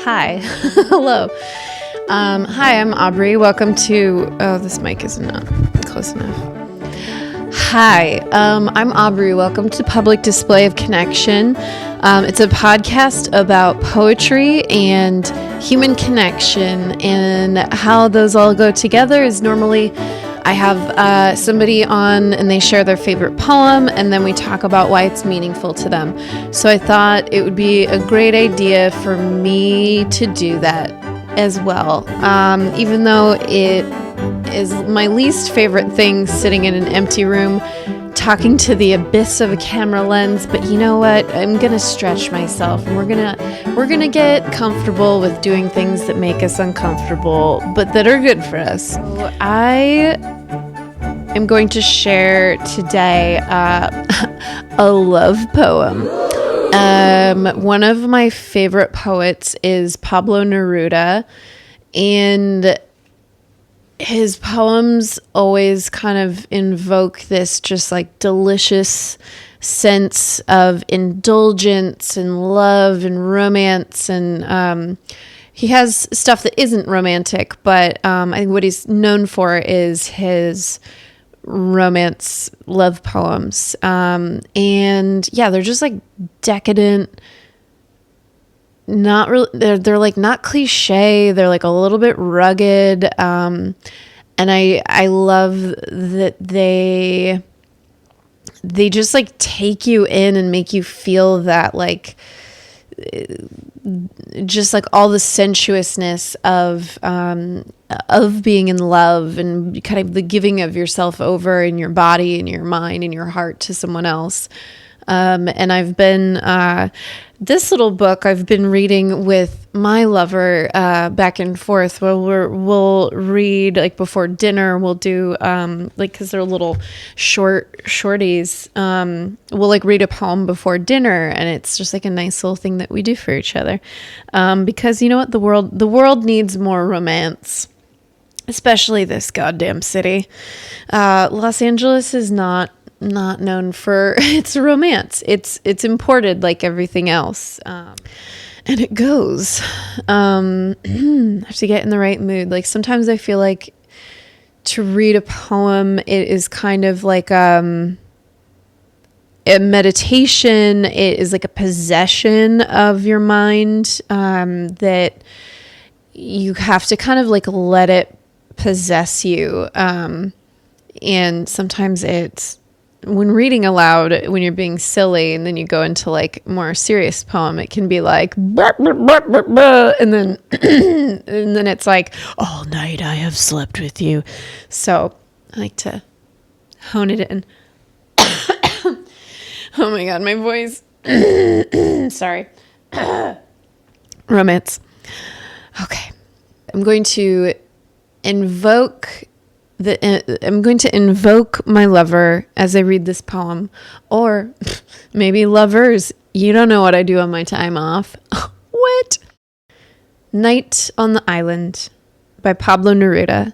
Hi. Hello. Hi, I'm Aubrey. Welcome to... Oh, this mic is not close enough. Hi, I'm Aubrey. Welcome to Public Display of Connection. It's a podcast about poetry and human connection, and how those all go together is normally I have somebody on and they share their favorite poem, and then we talk about why it's meaningful to them. So I thought it would be a great idea for me to do that as well, even though it is my least favorite thing, sitting in an empty room talking to the abyss of a camera lens. But you know what, I'm gonna stretch myself, and we're gonna get comfortable with doing things that make us uncomfortable but that are good for us. So I am going to share today a love poem. One of my favorite poets is Pablo Neruda, and his poems always kind of invoke this just like delicious sense of indulgence and love and romance. And he has stuff that isn't romantic, but I think what he's known for is his romance love poems. And yeah, they're just like decadent. Not really, they're like not cliche. They're like a little bit rugged. And I love that they just like take you in and make you feel that like just like all the sensuousness of being in love, and kind of the giving of yourself over in your body and your mind and your heart to someone else. And I've been, this little book I've been reading with my lover, back and forth. We'll read like before dinner. We'll do, like, cause they're little shorties. We'll like read a poem before dinner, and it's just like a nice little thing that we do for each other. Because you know what, the world needs more romance, especially this goddamn city. Los Angeles is not known for its romance. It's imported like everything else. And it goes. I have to get in the right mood. Like sometimes I feel like to read a poem, it is kind of like a meditation. It is like a possession of your mind, that you have to kind of like let it possess you. And sometimes it's, when reading aloud, when you're being silly and then you go into like more serious poem, it can be like, burp, burp, burp, burp, burp, and then and then it's like, all night I have slept with you. So I like to hone it in. Oh my God, my voice. Sorry. Romance. Okay. I'm going to invoke my lover as I read this poem, or maybe lovers. You don't know what I do on my time off. What? Night on the Island by Pablo Neruda.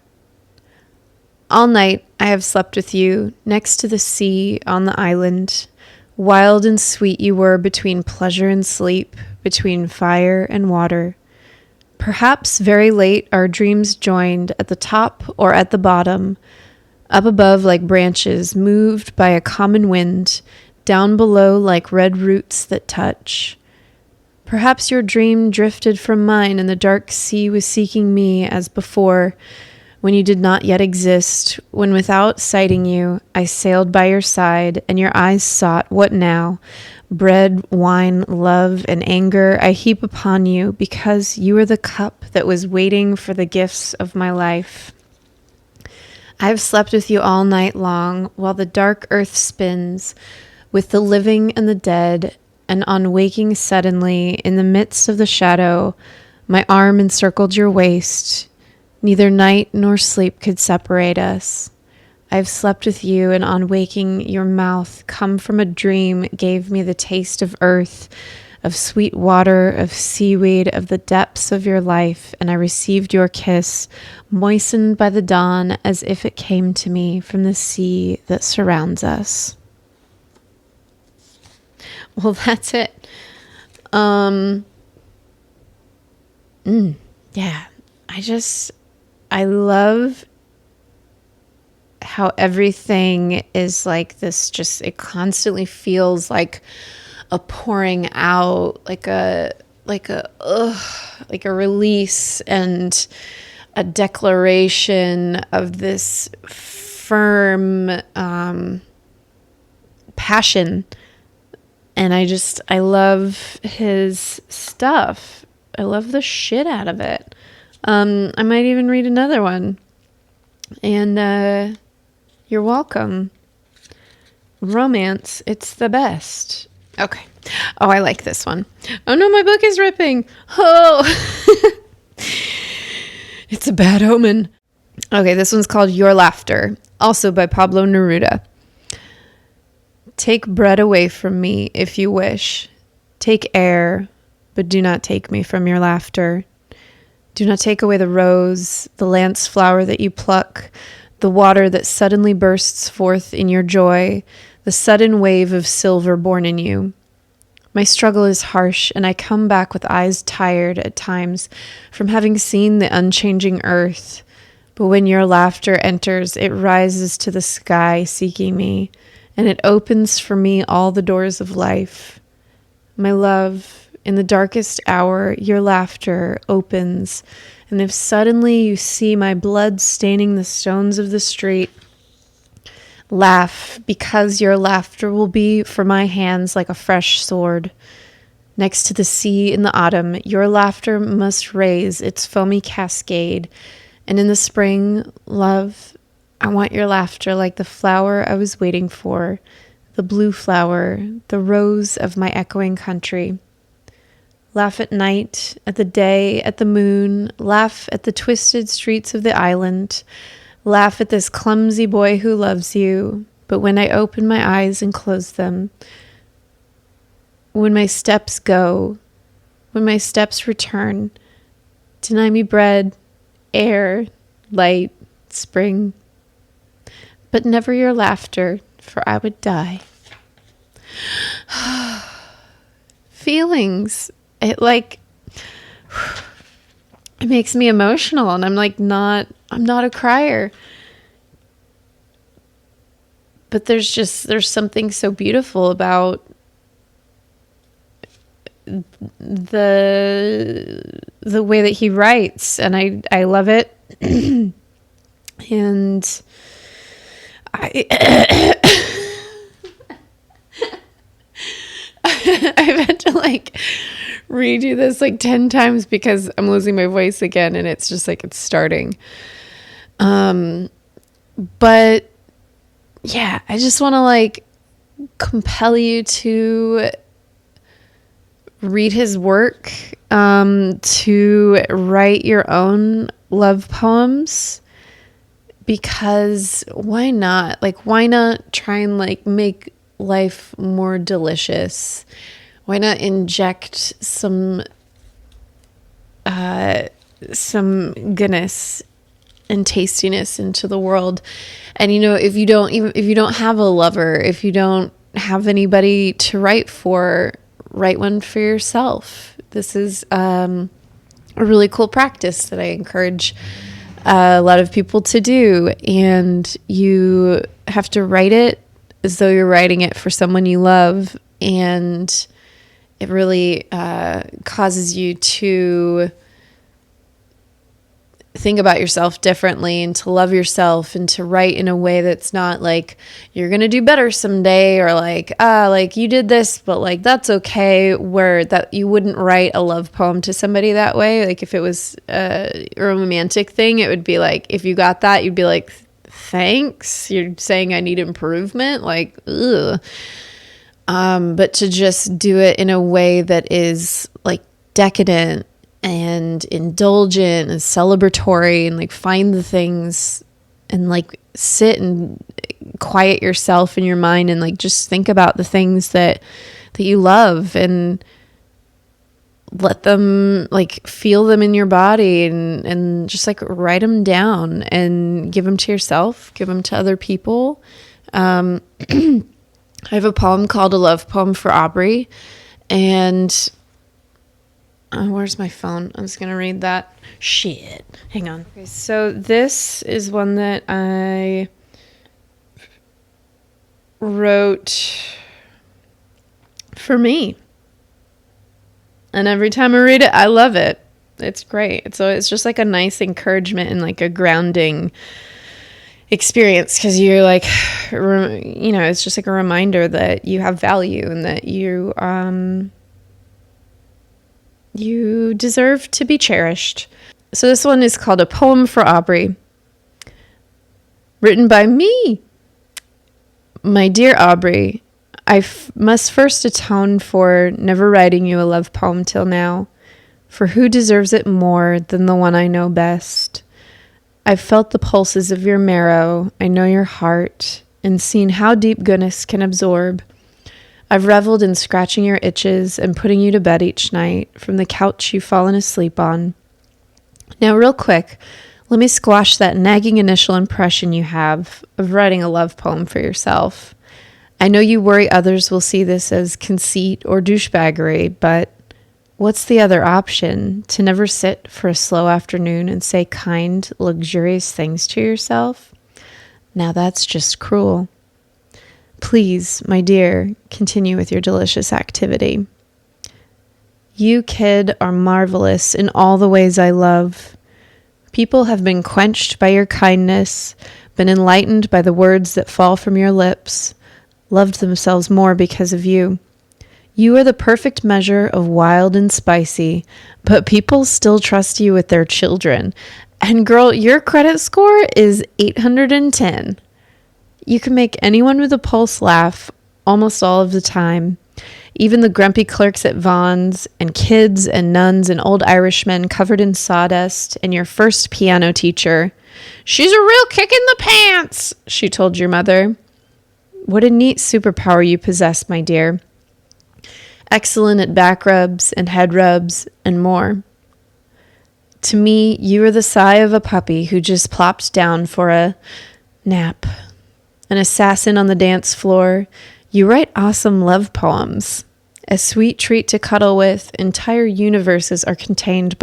All night I have slept with you next to the sea on the island. Wild and sweet you were between pleasure and sleep, between fire and water. Perhaps very late our dreams joined at the top or at the bottom, up above like branches moved by a common wind, down below like red roots that touch. Perhaps your dream drifted from mine, and the dark sea was seeking me as before, when you did not yet exist, when without sighting you, I sailed by your side, and your eyes sought what now? Bread, wine, love, and anger I heap upon you, because you are the cup that was waiting for the gifts of my life. I have slept with you all night long, while the dark earth spins, with the living and the dead, and on waking suddenly, in the midst of the shadow, my arm encircled your waist. Neither night nor sleep could separate us. I have slept with you, and on waking, your mouth, come from a dream, gave me the taste of earth, of sweet water, of seaweed, of the depths of your life, and I received your kiss, moistened by the dawn, as if it came to me from the sea that surrounds us. Well, that's it. Yeah. I love how everything is like this, just, it constantly feels like a pouring out, like a release and a declaration of this firm passion. And I love his stuff. I love the shit out of it. I might even read another one. And you're welcome. Romance, it's the best. Okay. Oh, I like this one. Oh no, my book is ripping. Oh. It's a bad omen. Okay, this one's called Your Laughter, also by Pablo Neruda. Take bread away from me if you wish. Take air, but do not take me from your laughter. Do not take away the rose, the lance flower that you pluck, the water that suddenly bursts forth in your joy, the sudden wave of silver born in you. My struggle is harsh, and I come back with eyes tired at times from having seen the unchanging earth. But when your laughter enters, it rises to the sky seeking me, and it opens for me all the doors of life. My love, in the darkest hour, your laughter opens, and if suddenly you see my blood staining the stones of the street, laugh, because your laughter will be for my hands like a fresh sword. Next to the sea in the autumn, your laughter must raise its foamy cascade, and in the spring, love, I want your laughter like the flower I was waiting for, the blue flower, the rose of my echoing country. Laugh at night, at the day, at the moon. Laugh at the twisted streets of the island. Laugh at this clumsy boy who loves you. But when I open my eyes and close them, when my steps go, when my steps return, deny me bread, air, light, spring, but never your laughter, for I would die. Feelings. It makes me emotional, and I'm not a crier. But there's something so beautiful about the way that he writes, and I love it. And I've had to redo this 10 times because I'm losing my voice again, and it's just it's starting. But yeah, I just want to compel you to read his work, to write your own love poems, because why not? Why not try and make life more delicious? Why not inject some goodness and tastiness into the world? And if you don't have a lover, if you don't have anybody to write for, write one for yourself. This is a really cool practice that I encourage a lot of people to do. And you have to write it as though you're writing it for someone you love, and it really causes you to think about yourself differently, and to love yourself, and to write in a way that's not you're gonna do better someday, or you did this but that's okay, where that you wouldn't write a love poem to somebody that way. If it was a romantic thing, it would be if you got that, you'd be thanks, you're saying I need improvement, ugh. But to just do it in a way that is decadent and indulgent and celebratory, and find the things, and sit and quiet yourself in your mind, and just think about the things that you love, and let them feel them in your body, and just write them down, and give them to yourself, give them to other people. I have a poem called A Love Poem for Aubrey, and Where's my phone? I was going to read that. Shit. Hang on. Okay, so this is one that I wrote for me. And every time I read it, I love it. It's great. So it's just like a nice encouragement and like a grounding experience, because you're like, it's just like a reminder that you have value and that you deserve to be cherished. So this one is called A Poem for Aubrey, written by me. My dear Aubrey, I must first atone for never writing you a love poem till now, for who deserves it more than the one I know best? I've felt the pulses of your marrow, I know your heart, and seen how deep goodness can absorb. I've reveled in scratching your itches and putting you to bed each night from the couch you've fallen asleep on. Now, real quick, let me squash that nagging initial impression you have of writing a love poem for yourself. I know you worry others will see this as conceit or douchebaggery, but what's the other option? To never sit for a slow afternoon and say kind, luxurious things to yourself? Now that's just cruel. Please, my dear, continue with your delicious activity. You, kid, are marvelous in all the ways I love. People have been quenched by your kindness, been enlightened by the words that fall from your lips, loved themselves more because of you. You are the perfect measure of wild and spicy, but people still trust you with their children. And girl, your credit score is 810. You can make anyone with a pulse laugh almost all of the time. Even the grumpy clerks at Vaughn's, and kids and nuns and old Irishmen covered in sawdust, and your first piano teacher. She's a real kick in the pants, she told your mother. What a neat superpower you possess, my dear. Excellent at back rubs and head rubs and more. To me, you are the sigh of a puppy who just plopped down for a nap. An assassin on the dance floor. You write awesome love poems. A sweet treat to cuddle with. Entire universes are contained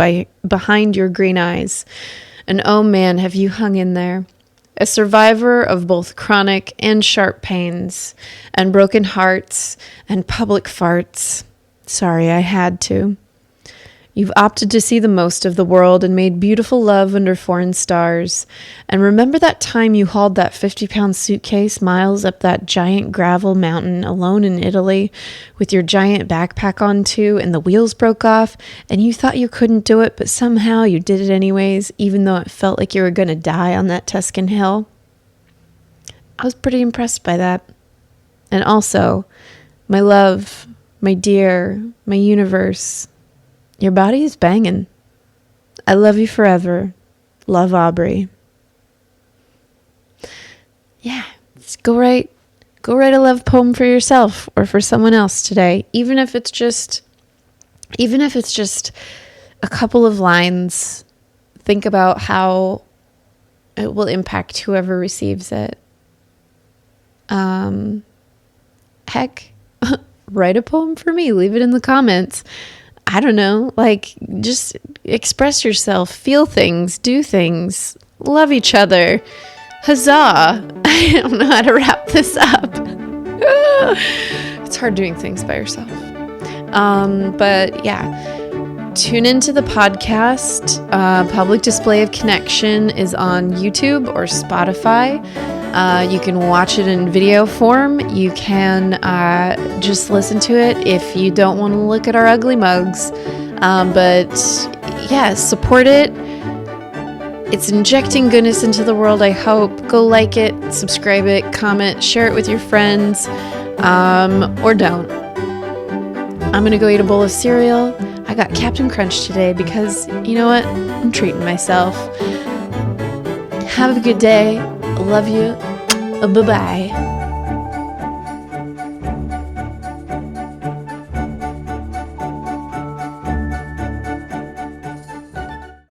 behind your green eyes. And oh man, have you hung in there. A survivor of both chronic and sharp pains, and broken hearts, and public farts. Sorry, I had to. You've opted to see the most of the world and made beautiful love under foreign stars. And remember that time you hauled that 50-pound suitcase miles up that giant gravel mountain alone in Italy with your giant backpack on too, and the wheels broke off, and you thought you couldn't do it, but somehow you did it anyways, even though it felt like you were going to die on that Tuscan hill? I was pretty impressed by that. And also, my love, my dear, my universe, your body is banging. I love you forever. Love, Aubrey. Yeah, go write a love poem for yourself or for someone else today, even if it's just a couple of lines. Think about how it will impact whoever receives it. Heck, write a poem for me. Leave it in the comments. I don't know, like, just express yourself, feel things, do things, love each other. Huzzah! I don't know how to wrap this up. It's hard doing things by yourself. But yeah, tune into the podcast. Public Display of Connection is on YouTube or Spotify. You can watch it in video form. You can just listen to it if you don't want to look at our ugly mugs. But yeah, support it. It's injecting goodness into the world, I hope. Go like it, subscribe it, comment, share it with your friends, or don't. I'm going to go eat a bowl of cereal. I got Captain Crunch today because, you know what? I'm treating myself. Have a good day. Love you. Bye-bye.